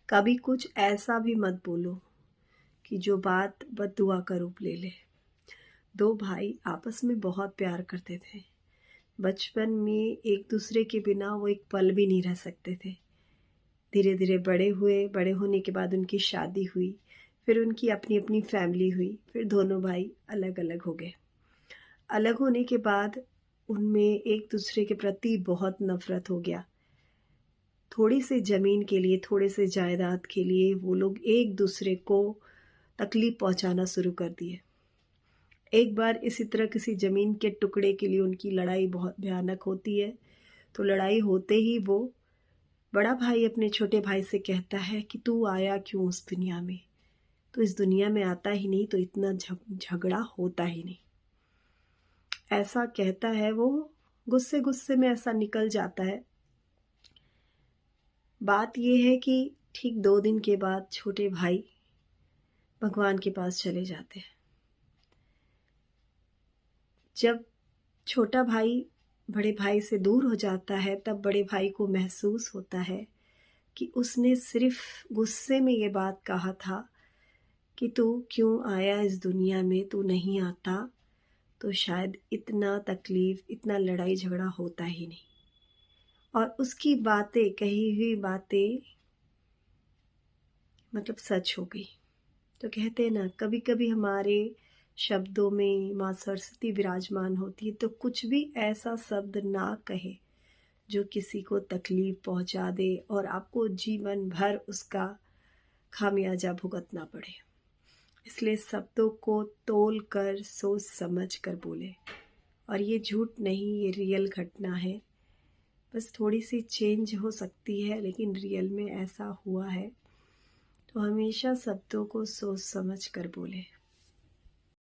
कभी कुछ ऐसा भी मत बोलो कि जो बात बद्दुआ का रूप ले ले। दो भाई आपस में बहुत प्यार करते थे। बचपन में एक दूसरे के बिना वो एक पल भी नहीं रह सकते थे। धीरे धीरे बड़े हुए, बड़े होने के बाद उनकी शादी हुई, फिर उनकी अपनी अपनी फैमिली हुई, फिर दोनों भाई अलग अलग हो गए। अलग होने के बाद उनमें एक दूसरे के प्रति बहुत नफरत हो गया। थोड़ी सी ज़मीन के लिए, थोड़े से जायदाद के लिए वो लोग एक दूसरे को तकलीफ़ पहुंचाना शुरू कर दिए। एक बार इसी तरह किसी ज़मीन के टुकड़े के लिए उनकी लड़ाई बहुत भयानक होती है। तो लड़ाई होते ही वो बड़ा भाई अपने छोटे भाई से कहता है कि तू आया क्यों उस दुनिया में? तो इस दुनिया में आता ही नहीं तो इतना झगड़ा होता ही नहीं। ऐसा कहता है वो, गुस्से गुस्से में ऐसा निकल जाता है। बात यह है कि ठीक 2 दिन के बाद छोटे भाई भगवान के पास चले जाते हैं। जब छोटा भाई बड़े भाई से दूर हो जाता है तब बड़े भाई को महसूस होता है कि उसने सिर्फ गुस्से में ये बात कहा था कि तू क्यों आया इस दुनिया में, तू नहीं आता तो शायद इतना तकलीफ, इतना लड़ाई झगड़ा होता ही नहीं। और उसकी बातें, कही हुई बातें मतलब सच हो गई। तो कहते हैं ना, कभी कभी हमारे शब्दों में माँ सरस्वती विराजमान होती है, तो कुछ भी ऐसा शब्द ना कहे जो किसी को तकलीफ पहुंचा दे और आपको जीवन भर उसका खामियाजा भुगतना पड़े। इसलिए शब्दों को तोल कर, सोच समझ कर बोले। और ये झूठ नहीं, ये रियल घटना है। बस थोड़ी सी चेंज हो सकती है, लेकिन रियल में ऐसा हुआ है। तो हमेशा शब्दों को सोच समझ कर बोले।